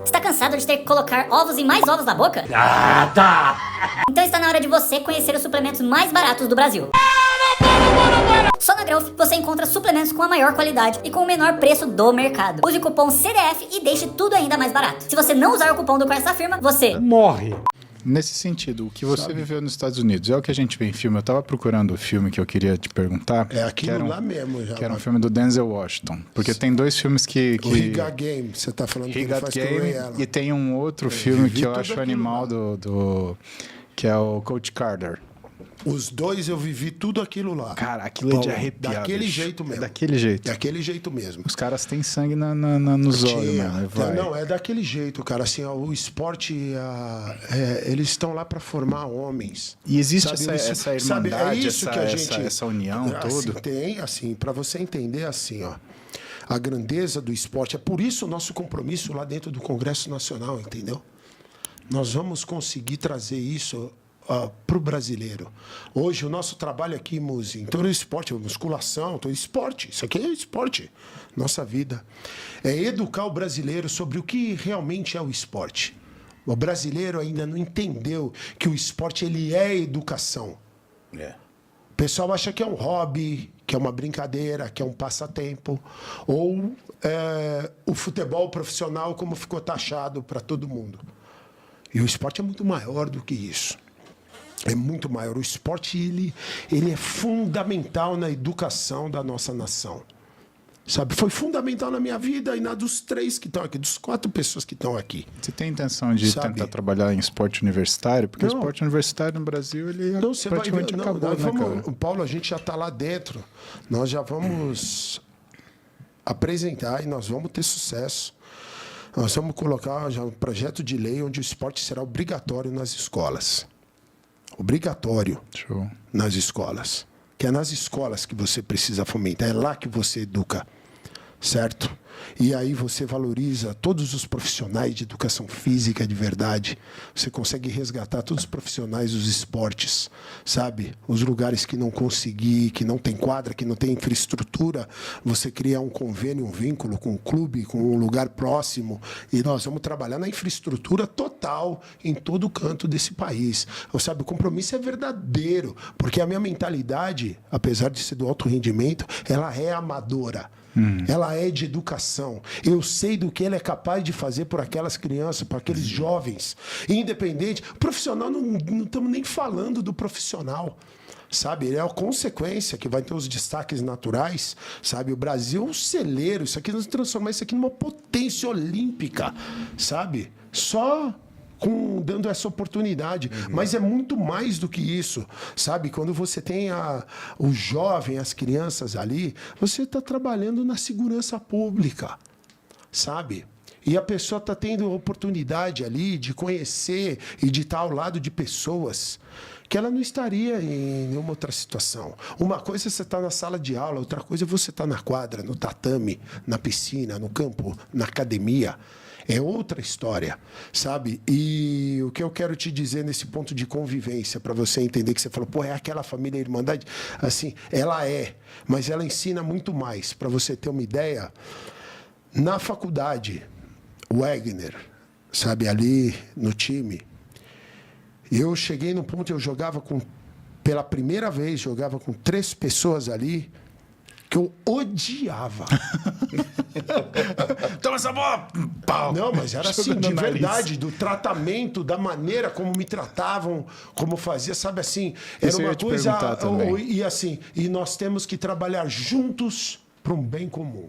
Está cansado de ter que colocar ovos e mais ovos na boca? Ah, tá! Então está na hora de você conhecer os suplementos mais baratos do Brasil. Só na Growth você encontra suplementos com a maior qualidade e com o menor preço do mercado. Use o cupom CDF e deixe tudo ainda mais barato. Se você não usar o cupom do essa firma, você morre. Nesse sentido, o que você viveu nos Estados Unidos é o que a gente vê em filme. Eu tava procurando o filme que eu queria te perguntar. É aquilo lá mesmo já. Que era um filme do Denzel Washington. Porque tem dois filmes que... O He Got Game, você tá falando que ele faz Game, com o Ray Allen. e tem um outro filme que eu tudo acho aquilo animal que é o Coach Carter. Os dois eu vivi tudo aquilo lá. Cara, aquilo é de arrepiar. Daquele bicho. jeito mesmo. Daquele jeito. Daquele jeito mesmo. Os caras têm sangue nos olhos, mano. Vai. Não, é daquele jeito, cara. Assim, ó, o esporte, eles estão lá para formar homens. E existe sabe? essa Sabe, irmandade, isso que a gente, essa união assim, toda. Tem, assim, para você entender, assim, ó, a grandeza do esporte. É por isso o nosso compromisso lá dentro do Congresso Nacional, entendeu? Nós vamos conseguir trazer isso para o brasileiro. Hoje, o nosso trabalho aqui, Muzi, em todo esporte, musculação, todo esporte, isso aqui é esporte, nossa vida. É educar o brasileiro sobre o que realmente é o esporte. O brasileiro ainda não entendeu que o esporte ele é educação. É. O pessoal acha que é um hobby, que é uma brincadeira, que é um passatempo, ou o futebol profissional como ficou taxado para todo mundo. E o esporte é muito maior do que isso. É muito maior. O esporte ele é fundamental na educação da nossa nação. Sabe? Foi fundamental na minha vida e na dos 3 que estão aqui, dos 4 pessoas que estão aqui. Você tem intenção de tentar trabalhar em esporte universitário? Porque o esporte universitário no Brasil, ele praticamente acabou, né, cara? Paulo, a gente já está lá dentro. Nós já vamos apresentar e nós vamos ter sucesso. Nós vamos colocar já um projeto de lei onde o esporte será obrigatório nas escolas. Obrigatório. Show. Nas escolas. Que é nas escolas que você precisa fomentar. É lá que você educa. Certo? E aí você valoriza todos os profissionais de educação física de verdade. Você consegue resgatar todos os profissionais dos esportes, sabe? Os lugares que não consegui, que não tem quadra, que não tem infraestrutura, você cria um convênio, um vínculo com o clube, com um lugar próximo, e nós vamos trabalhar na infraestrutura total em todo canto desse país. Sabe, o compromisso é verdadeiro, porque a minha mentalidade, apesar de ser do alto rendimento, ela é amadora. Ela é de educação. Eu sei do que ele é capaz de fazer por aquelas crianças, por aqueles jovens. Independente. Profissional, não estamos nem falando do profissional. Sabe? Ele é a consequência que vai ter os destaques naturais. Sabe? O Brasil é um celeiro. Isso aqui nós transformar isso aqui numa potência olímpica. Sabe? Só dando essa oportunidade. Mas é muito mais do que isso, sabe? Quando você tem o jovem, as crianças ali, você está trabalhando na segurança pública, sabe? E a pessoa está tendo a oportunidade ali de conhecer e de estar ao lado de pessoas que ela não estaria em nenhuma outra situação. Uma coisa é você estar na sala de aula, outra coisa é você estar na quadra, no tatame, na piscina, no campo, na academia. É outra história, sabe? E o que eu quero te dizer nesse ponto de convivência, para você entender que você falou, pô, é aquela família Irmandade? Assim, ela é, mas ela ensina muito mais. Para você ter uma ideia, na faculdade, o Wagner, sabe, ali no time, eu cheguei no ponto, eu jogava pela primeira vez, jogava com 3 pessoas ali, que eu odiava. Toma essa bola! Pau. Não, mas era assim, de verdade, do tratamento, da maneira como me tratavam, como fazia, sabe assim, era uma coisa. E assim, e nós temos que trabalhar juntos para um bem comum.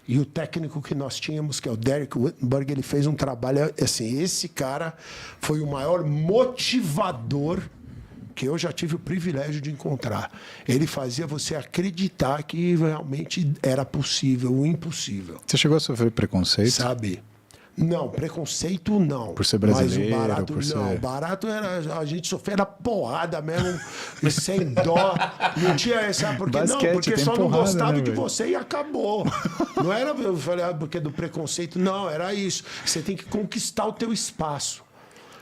E o técnico que nós tínhamos, que é o Derek Wittenberg, ele fez um trabalho assim, esse cara foi o maior motivador que eu já tive o privilégio de encontrar. Ele fazia você acreditar que realmente era possível o impossível. Você chegou a sofrer preconceito? Sabe? Não, preconceito não. Por ser brasileiro? Mas o barato por não. ser... Barato era... A gente sofria era porrada mesmo, e sem dó. Não tinha essa... Porque, basquete, não, porque tem só porrada, não gostava né, de velho? você e acabou. Não era, eu falei, porque do preconceito. Não, era isso. Você tem que conquistar o teu espaço.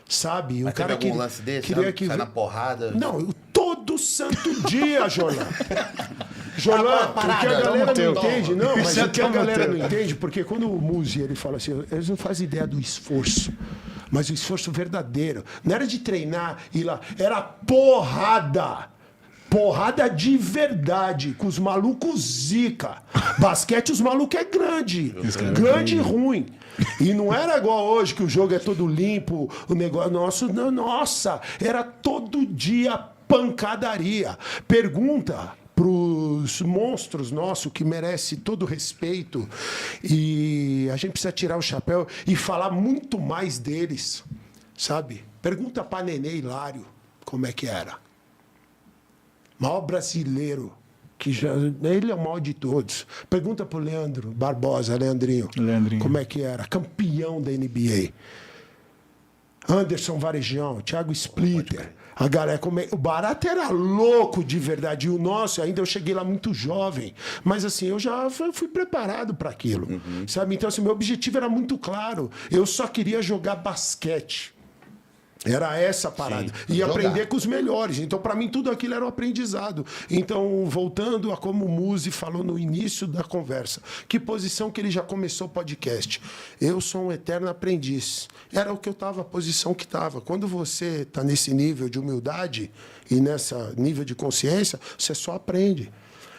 Sabe? Mas o cara teve algum lance desse? queria que sai na porrada? Não, todo santo dia, Jornal. Jolão, o que a galera não entende, não, mas Isso é o que a tão galera teu. não entende, porque quando o Muzi, ele fala assim, eles não fazem ideia do esforço, mas o esforço verdadeiro. Não era de treinar e ir lá, era porrada. Porrada de verdade, com os malucos zica. Basquete, os malucos é grande. Grande e ruim. E não era igual hoje, que o jogo é todo limpo, o negócio nosso. Não, nossa, era todo dia pancadaria. Pergunta pros monstros nossos, que merece todo respeito. E a gente precisa tirar o chapéu e falar muito mais deles, sabe? Pergunta pra Nenê Hilário como é que era. Maior brasileiro, que já, ele é o maior de todos. Pergunta pro Leandro Barbosa, Leandrinho. Como é que era? Campeão da NBA. Anderson Varejão, Thiago Splitter. A galera, o Barato era louco de verdade. E o nosso, ainda eu cheguei lá muito jovem. Mas assim, eu já fui preparado para aquilo. Sabe? Então, assim, meu objetivo era muito claro. Eu só queria jogar basquete. Era essa a parada. E aprender com os melhores. Então, para mim, tudo aquilo era um aprendizado. Então, voltando a como o Muzi falou no início da conversa, que posição que ele já começou o podcast? Eu sou um eterno aprendiz. Era o que eu estava, a posição que estava. Quando você está nesse nível de humildade e nesse nível de consciência, você só aprende.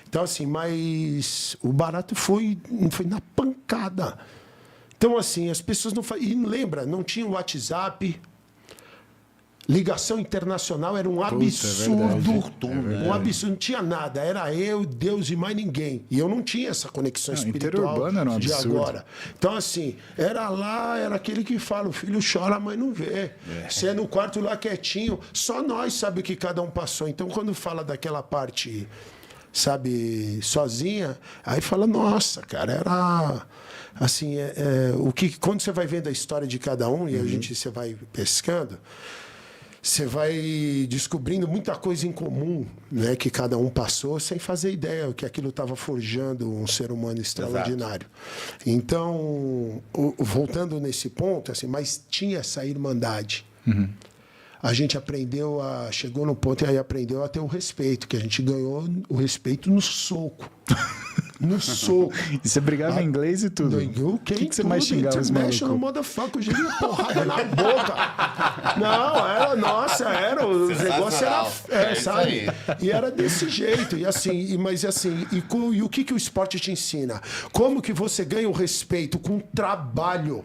Então, assim, mas o barato foi na pancada. Então, assim, as pessoas não... E lembra, não tinha o WhatsApp... Ligação internacional era um absurdo. Um absurdo, não tinha nada. Era eu, Deus e mais ninguém. E eu não tinha essa conexão espiritual interurbano era um de absurdo. agora. Então, assim, era lá, era aquele que fala, o filho chora, a mãe não vê. Você é no quarto lá quietinho, só nós sabe o que cada um passou. Então, quando fala daquela parte, sabe, sozinha, aí fala, nossa, cara, era... Assim, quando você vai vendo a história de cada um, e você vai pescando... Você vai descobrindo muita coisa em comum, né, que cada um passou, sem fazer ideia que aquilo estava forjando um ser humano extraordinário. Exato. Então, voltando nesse ponto, assim, mas tinha essa irmandade. A gente chegou no ponto e aí aprendeu a ter o respeito, que a gente ganhou o respeito no soco. No soco. E você brigava em inglês e tudo? O que você mais xingava os malucos? International motherfucker, eu joguei porrada na boca. Não, os negócios eram, sabe? E era desse jeito. E assim, e o que o esporte te ensina? Como que você ganha o respeito com trabalho?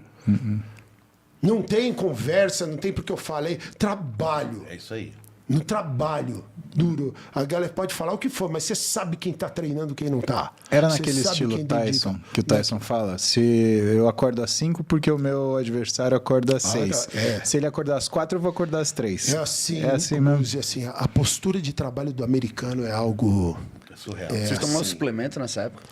Não tem conversa, não tem porque eu falei. Trabalho. É isso aí. No trabalho duro. A galera pode falar o que for, mas você sabe quem está treinando, quem não está. Era naquele estilo Tyson, que o Tyson fala. Se eu acordo às 5 porque o meu adversário acorda às 6. Se ele acordar às 4, eu vou acordar às 3. É assim mesmo. Assim, a postura de trabalho do americano é algo... surreal. Vocês tomaram suplemento nessa época?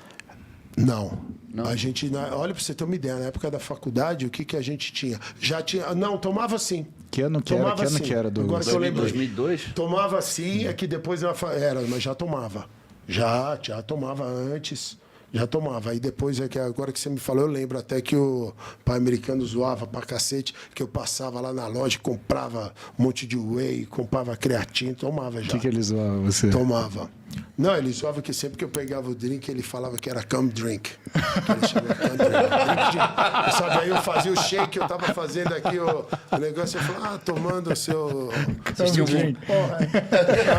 Não. A gente, olha, para você ter uma ideia, na época da faculdade, o que a gente tinha? Já tinha. Não, tomava sim. Que ano que era, Douglas? Agora que eu lembro. 2002? Tomava sim, é que depois era, mas já tomava. Já tomava antes. Já tomava. Aí depois, agora que você me falou, eu lembro até que o pai americano zoava pra cacete, que eu passava lá na loja, comprava um monte de whey, comprava creatina, tomava já. O que ele zoava você? Tomava. Não, ele zoava que sempre que eu pegava o drink, ele falava que era come drink. Que ele chamava come drink. Sabe, aí eu fazia o shake, eu tava fazendo aqui o negócio, eu falava, tomando o seu...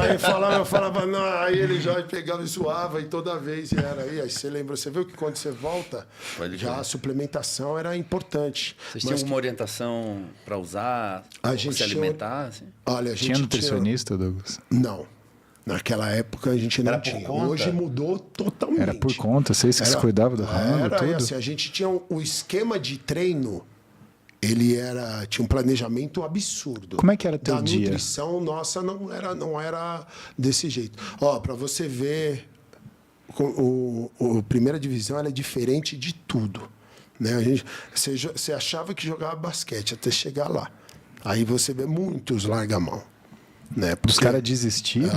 Aí eu falava, não, aí ele já pegava e zoava, e toda vez era aí você lembra, você viu que quando você volta, já a suplementação era importante. Vocês tinham uma orientação para usar, para se alimentar? Assim? Olha, a gente tinha nutricionista, Douglas? Não. Naquela época a gente não tinha. Hoje mudou totalmente. Era por conta, vocês que se cuidavam do ramo, tudo? Assim, a gente tinha o esquema de treino, ele tinha um planejamento absurdo. Como é que era teu dia? A nutrição nossa não era desse jeito. Ó, para você ver, a primeira divisão ela é diferente de tudo. Né? Você achava que jogava basquete até chegar lá. Aí você vê muitos larga-mão. Né? Os caras desistirem?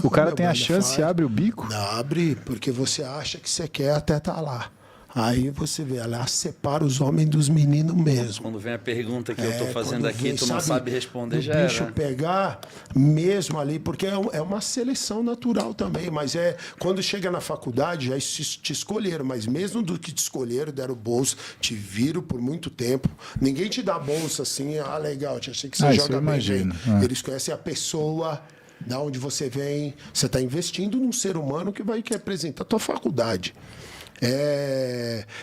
O cara tem a chance e abre o bico? Abre, porque você acha que você quer até estar lá. Aí você vê, ela separa os homens dos meninos mesmo. Quando vem a pergunta que eu tô fazendo aqui, tu não sabe responder, já Deixa eu era. pegar mesmo ali, porque é uma seleção natural também, mas quando chega na faculdade, já te escolheram, mas mesmo do que te escolheram, deram bolsa, te viram por muito tempo. Ninguém te dá bolsa assim, legal, te achei que você joga bem. Eles conhecem a pessoa, da onde você vem. Você está investindo num ser humano que vai representar a tua faculdade.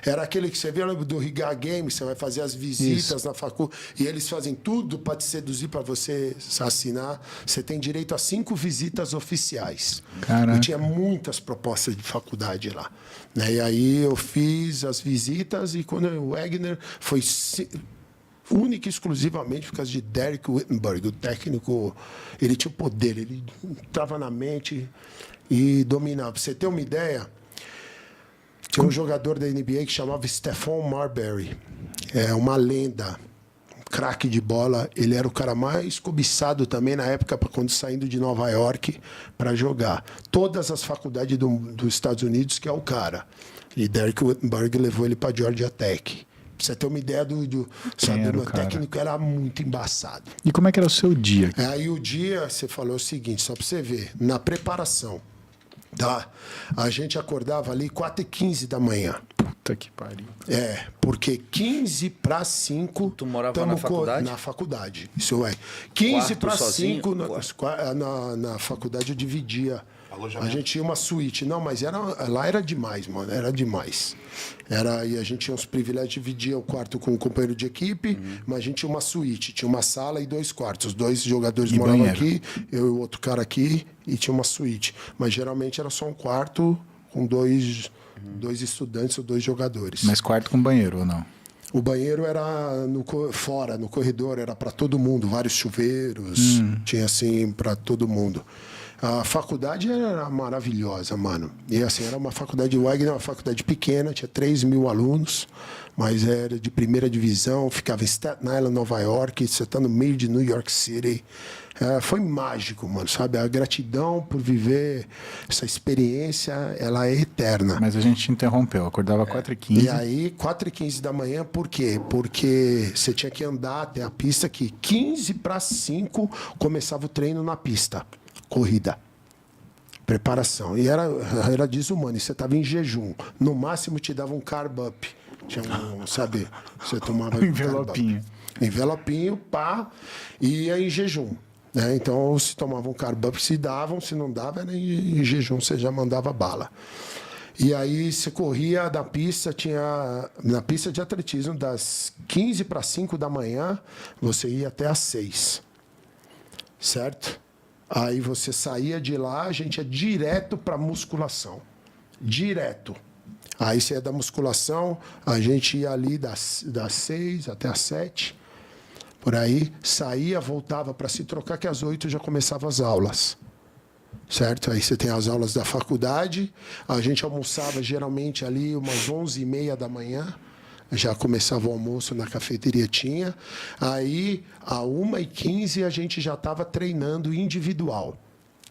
Era aquele que você viu do Riga Games, você vai fazer as visitas na faculdade e eles fazem tudo para te seduzir, para você assinar. Você tem direito a 5 visitas oficiais. Caraca. Eu tinha muitas propostas de faculdade lá, né? E aí eu fiz as visitas e quando o Wagner foi única e exclusivamente por causa de Derek Whittenburg, o técnico, ele tinha o poder, ele entrava na mente e dominava. Pra você ter uma ideia, tinha um jogador da NBA que chamava Stephon Marbury. É uma lenda, um craque de bola. Ele era o cara mais cobiçado também na época, quando saindo de Nova York para jogar. Todas as faculdades dos Estados Unidos, que é o cara. E Derek Whittenburg levou ele para Georgia Tech. Pra você ter uma ideia do meu técnico era muito embaçado. E como é que era o seu dia? Aí o dia, você falou o seguinte, só para você ver, na preparação, tá? A gente acordava ali 4h15 da manhã. Puta que pariu. Porque 15 para 5... Tu morava na faculdade? Na faculdade, isso é. 15 para 5 na faculdade eu dividia. A gente tinha uma suíte. Não, mas lá era demais, mano. Era demais. E a gente tinha uns privilégios, dividia o quarto com um companheiro de equipe, mas a gente tinha uma suíte. Tinha uma sala e 2 quartos. 2 jogadores moravam aqui, eu e o outro cara aqui, e tinha uma suíte. Mas geralmente era só um quarto com 2 estudantes ou 2 jogadores. Mas quarto com banheiro ou não? O banheiro era fora, no corredor, era para todo mundo. Vários chuveiros, tinha assim para todo mundo. A faculdade era maravilhosa, mano. E assim, era uma faculdade, Wagner, uma faculdade pequena, tinha 3.000 alunos, mas era de primeira divisão, ficava em Staten Island, Nova York, você está no meio de New York City. Foi mágico, mano, sabe? A gratidão por viver essa experiência, ela é eterna. Mas a gente te interrompeu, acordava 4h15. E aí, 4h15 da manhã, por quê? Porque você tinha que andar até a pista, que 15 para 5 começava o treino na pista. Corrida, preparação. E era desumano. E você estava em jejum. No máximo te dava um carb up. Tinha sabe? Você tomava envelopinho. Envelopinho, pá, e ia em jejum. Né? Então, se tomava um carb up, se davam, se não dava, era em jejum, você já mandava bala. E aí você corria da pista, na pista de atletismo, das 15 para 5 da manhã, você ia até às 6. Certo? Aí você saía de lá, a gente ia direto para musculação. Direto. Aí você ia da musculação, a gente ia ali das 6 até às 7. Por aí, saía, voltava para se trocar, que às 8 já começavam as aulas. Certo? Aí você tem as aulas da faculdade. A gente almoçava geralmente ali umas 11h30 da manhã. Já começava o almoço na cafeteria, tinha. Aí, a 1h15, a gente já estava treinando individual.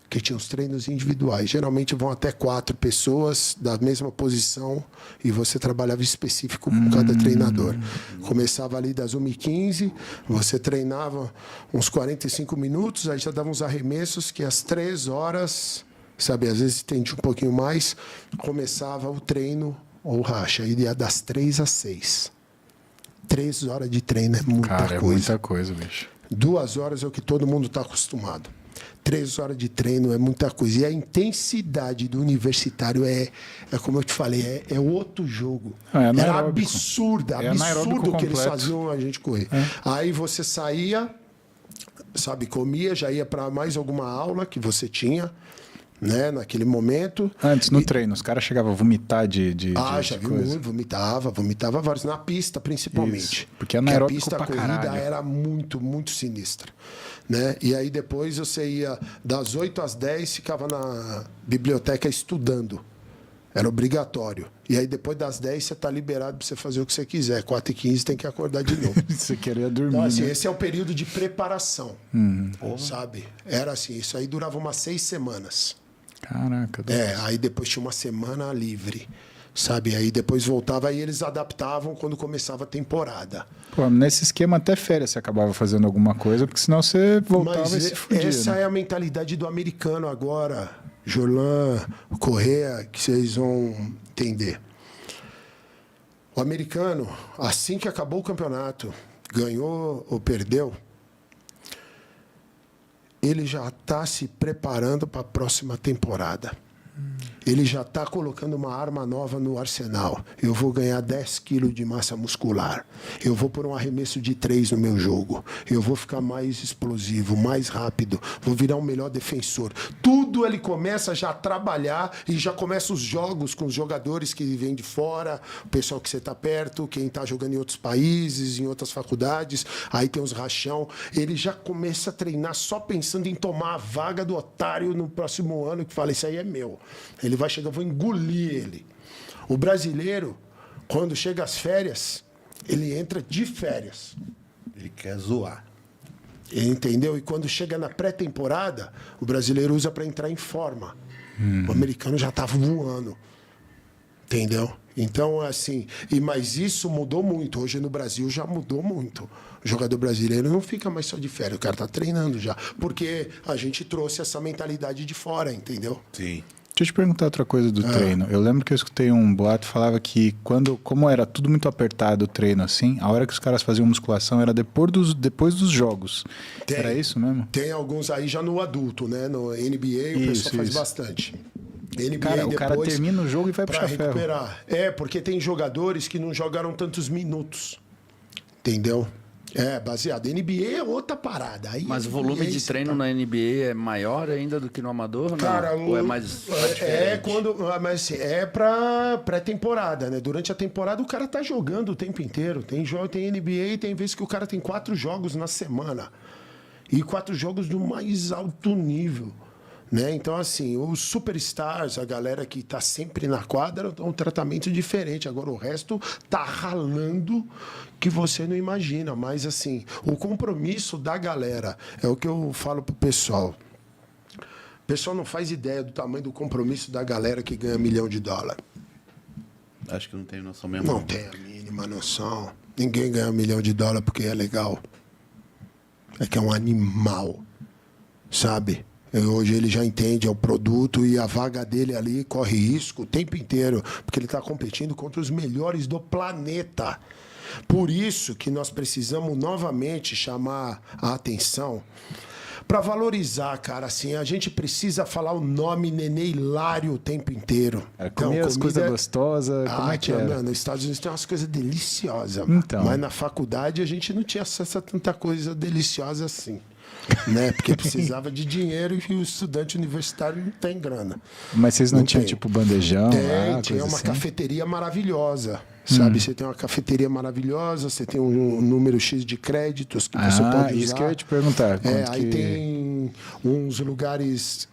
Que tinha os treinos individuais. Geralmente vão até 4 pessoas da mesma posição e você trabalhava específico com cada treinador. Começava ali das 1h15, você treinava uns 45 minutos, aí já dava uns arremessos que às 3 horas, sabe, às vezes tende um pouquinho mais, começava o treino ou racha, aí ia das 3 às 6. 3 horas de treino é muita coisa. É muita coisa, bicho. 2 horas é o que todo mundo está acostumado. 3 horas de treino é muita coisa. E a intensidade do universitário é como eu te falei, é outro jogo. Era absurda, absurdo o que eles faziam a gente correr. Aí você saía, sabe, comia, já ia para mais alguma aula que você tinha, né, naquele momento. Antes, no treino, os caras chegavam a vomitar já vi muito, vomitava vários, na pista principalmente. Isso, porque anaeróbico pista, a corrida era muito, muito sinistra. Né? E aí depois você ia das 8 às 10, ficava na biblioteca estudando. Era obrigatório. E aí depois das 10 você está liberado para você fazer o que você quiser. 4h15 tem que acordar de novo. Você queria dormir. Então, assim, né? esse é o período de preparação. Sabe? Era assim, isso aí durava umas 6 semanas. Caraca. Aí depois tinha uma semana livre. sabe? Aí depois voltava e eles adaptavam quando começava a temporada. Pô, nesse esquema até férias você acabava fazendo alguma coisa, porque senão você voltava Mas e se fudia, essa né? é a mentalidade do americano agora, Jorlan, Correa, que vocês vão entender. O americano, assim que acabou o campeonato, ganhou ou perdeu, ele já está se preparando para a próxima temporada. Ele já está colocando uma arma nova no arsenal. Eu vou ganhar 10 quilos de massa muscular. Eu vou pôr um arremesso de 3 no meu jogo. Eu vou ficar mais explosivo, mais rápido. Vou virar um melhor defensor. Tudo ele começa já a trabalhar e já começa os jogos com os jogadores que vêm de fora, o pessoal que você está perto, quem está jogando em outros países, em outras faculdades. Aí tem os rachão. Ele já começa a treinar só pensando em tomar a vaga do otário no próximo ano, que fala, isso aí é meu. Ele vai chegar, eu vou engolir ele. O brasileiro, quando chega às férias, ele entra de férias. Ele quer zoar. Entendeu? E quando chega na pré-temporada, o brasileiro usa para entrar em forma. O americano já estava voando. Entendeu? Então, assim, mas isso mudou muito. Hoje no Brasil já mudou muito. O jogador brasileiro não fica mais só de férias, o cara está treinando já. Porque a gente trouxe essa mentalidade de fora, entendeu? Sim. Deixa eu te perguntar outra coisa do treino. Eu lembro que eu escutei um boato, falava que como era tudo muito apertado o treino assim, a hora que os caras faziam musculação era depois dos jogos. Era isso mesmo? Tem alguns aí já no adulto, né? No NBA o pessoal faz bastante. NBA Cara, o cara termina o jogo e vai puxar recuperar. Porque tem jogadores que não jogaram tantos minutos. Entendeu? Baseado. NBA é outra parada. Aí mas o volume de treino na NBA é maior ainda do que no amador? Não? Cara, ou é mais mas assim, é pra pré-temporada, né? Durante a temporada o cara tá jogando o tempo inteiro. Tem NBA e tem vezes que o cara tem 4 jogos na semana. E 4 jogos do mais alto nível. Né? Então, assim, os superstars, a galera que está sempre na quadra, dão um tratamento diferente. Agora, o resto tá ralando que você não imagina. Mas, assim, o compromisso da galera é o que eu falo pro pessoal. O pessoal não faz ideia do tamanho do compromisso da galera que ganha $1 milhão. Acho que não tem noção mesmo. Não tem a mínima noção. Ninguém ganha $1 milhão porque é legal. É que é um animal, sabe? Hoje ele já entende, é o produto e a vaga dele ali corre risco o tempo inteiro, porque ele está competindo contra os melhores do planeta. Por isso que nós precisamos novamente chamar a atenção para valorizar, cara, assim, a gente precisa falar o nome Nenê Hilário o tempo inteiro. Comer as coisas gostosas, como é que era? Nos Estados Unidos tem umas coisas deliciosas, então. Mas na faculdade a gente não tinha acesso a tanta coisa deliciosa assim. Né? Porque precisava de dinheiro e o estudante universitário não tem grana. Mas vocês não tinham tipo bandejão? Tinha uma cafeteria maravilhosa. Sabe, você tem uma cafeteria maravilhosa, você tem um número X de créditos que você pode usar. Isso que eu ia te perguntar. Aí tem uns lugares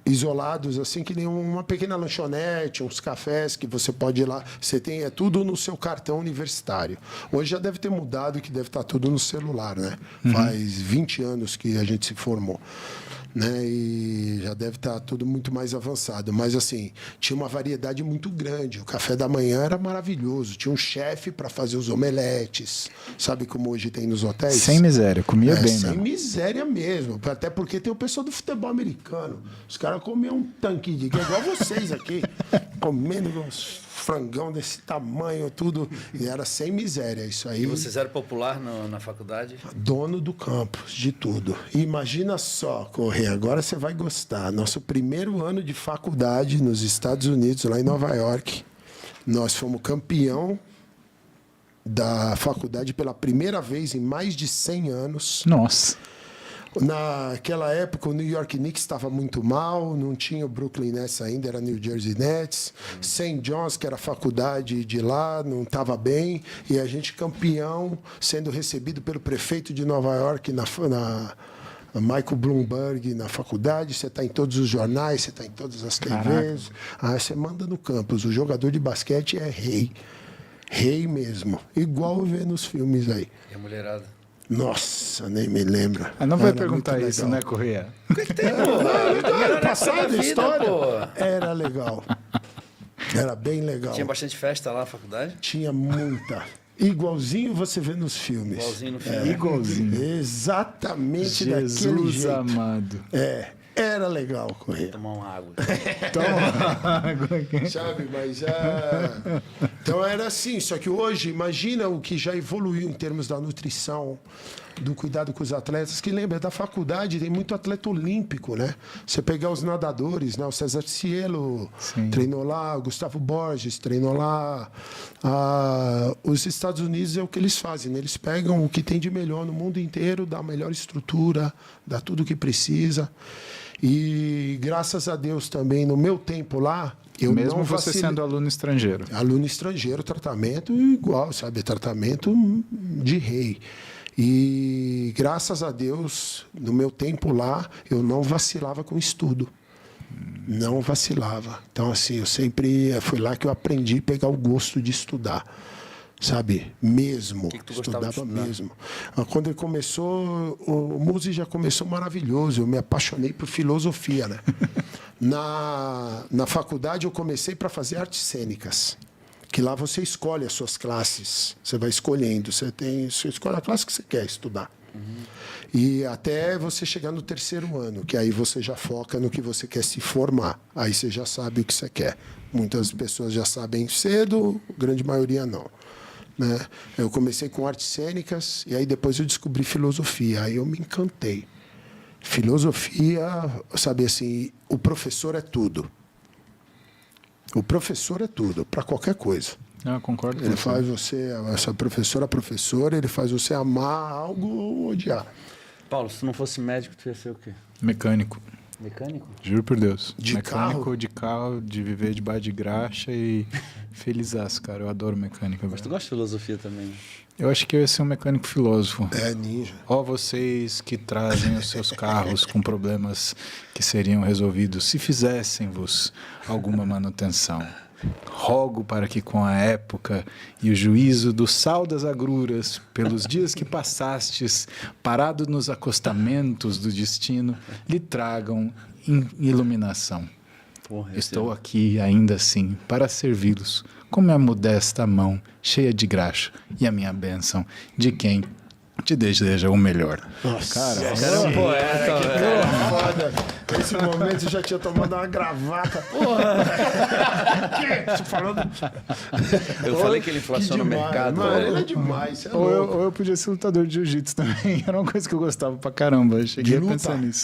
isolados, assim, que nem uma pequena lanchonete, uns cafés que você pode ir lá. Você tem tudo no seu cartão universitário. Hoje já deve ter mudado, que deve estar tudo no celular, né? Faz 20 anos que a gente se formou. Né? E já deve estar tudo muito mais avançado. Mas, assim, tinha uma variedade muito grande. O café da manhã era maravilhoso. Tinha um chefe para fazer os omeletes. Sabe como hoje tem nos hotéis? Sem miséria, comia bem, Sem né? miséria mesmo. Até porque tem o pessoal do futebol americano. Os caras comiam um tanque de guerra, igual vocês aqui, comendo uns frangão desse tamanho, tudo. E era sem miséria. Isso aí. E vocês eram popular na faculdade? Dono do campus, de tudo. E imagina só, Correia, agora você vai gostar. Nosso primeiro ano de faculdade nos Estados Unidos, lá em Nova York, nós fomos campeão da faculdade pela primeira vez em mais de 100 anos. Nossa. Naquela época, o New York Knicks estava muito mal, não tinha o Brooklyn Nets ainda, era New Jersey Nets. St. John's, que era a faculdade de lá, não estava bem. E a gente campeão, sendo recebido pelo prefeito de Nova York, na Michael Bloomberg, na faculdade. Você está em todos os jornais, você está em todas as TVs. Aí você manda no campus. O jogador de basquete é rei. Rei mesmo. Igual vê nos filmes aí. E a mulherada? Nossa, nem me lembro. Não vai perguntar isso, né, Correia? O que tem, pô? Passado a história. Pô. Era legal. Era bem legal. Tinha bastante festa lá na faculdade? Tinha muita. Igualzinho você vê nos filmes. Igualzinho no filme. Igualzinho. Exatamente daquele Jesus jeito. amado. Era legal correr. Tomar uma água. Toma água aqui. Sabe, mas então era assim, só que hoje, imagina o que já evoluiu em termos da nutrição, do cuidado com os atletas, que lembra, da faculdade tem muito atleta olímpico, né? Você pegar os nadadores, né? O César Cielo treinou lá, o Gustavo Borges treinou lá. Os Estados Unidos é o que eles fazem, né? Eles pegam o que tem de melhor no mundo inteiro, dá a melhor estrutura, dá tudo o que precisa. E graças a Deus também, no meu tempo lá, eu Mesmo não você vacilei. sendo aluno estrangeiro. Aluno estrangeiro, tratamento igual, sabe? Tratamento de rei. E graças a Deus, no meu tempo lá, eu não vacilava com estudo. Não vacilava. Então, assim, eu sempre... Foi lá que eu aprendi a pegar o gosto de estudar. Sabe? Mesmo. Que tu gostava de Estudava estudar? mesmo. Quando ele começou, o Muzi já começou maravilhoso. Eu me apaixonei por filosofia, né? Na faculdade, eu comecei para fazer artes cênicas. Que lá você escolhe as suas classes. Você vai escolhendo. Você escolhe a classe que você quer estudar. E até você chegar no terceiro ano, que aí você já foca no que você quer se formar. Aí você já sabe o que você quer. Muitas pessoas já sabem cedo, a grande maioria não. Né? Eu comecei com artes cênicas e aí depois eu descobri filosofia. Aí eu me encantei. Filosofia, sabe assim, o professor é tudo. O professor é tudo, para qualquer coisa. Eu concordo com Ele você. faz você, essa professora, ele faz você amar algo ou odiar. Paulo, se tu não fosse médico, tu ia ser o quê? Mecânico. Mecânico? Juro por Deus. De Mecânico carro? de carro, de viver debaixo de graxa e felizaço, cara. Eu adoro mecânica. Mas tu velho. gosta de filosofia também, né? Eu acho que eu ia ser um mecânico filósofo. É ninja. Ó, vocês que trazem os seus carros com problemas que seriam resolvidos se fizessem-vos alguma manutenção. Rogo para que com a época e o juízo do sal das agruras, pelos dias que passastes, parado nos acostamentos do destino, lhe tragam iluminação. Porra, Estou aqui ainda assim para servi-los com minha modesta mão cheia de graxa e a minha bênção de quem te deseja o melhor. Nossa, Cara, Cara, é um poeta, velho. foda. Nesse momento eu já tinha tomado uma gravata. Porra! Que? Você falando... Eu falei que ele inflaciona o demais, mercado. Mano, velho. ele é demais. Você é ou louco. eu podia ser lutador de jiu-jitsu também. Era uma coisa que eu gostava pra caramba. Eu cheguei De a pensar luta? nisso.